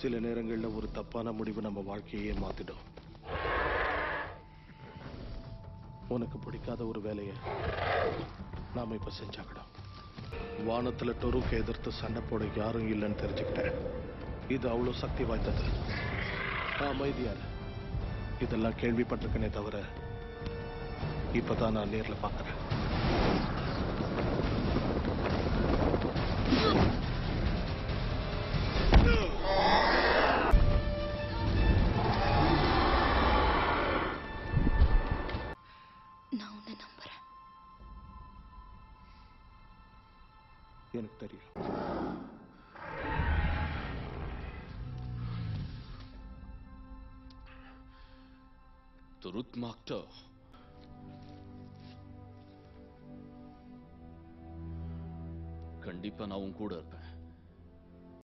சில நேரங்கள்ல ஒரு தப்பான முடிவு நம்ம வாழ்க்கையே மாத்திடும். உனக்கு பிடிக்காத ஒரு வேலையை நாம இப்ப செஞ்சாகணும். வானத்துல டொருக்கு எதிர்த்து சண்டை போட யாரும் இல்லைன்னு தெரிஞ்சுக்கிட்டேன். இது அவ்வளவு சக்தி வாய்ந்தது. அமைதியார் இதெல்லாம் கேள்விப்பட்டிருக்கனே தவிர இப்பதான் நான் நேர்ல பார்க்கிறேன். நான் உன்னை நம்புறேன். எனக்கு தெரியும். Turut Makta. கண்டிப்பா நான் உன் கூட இருப்பேன்.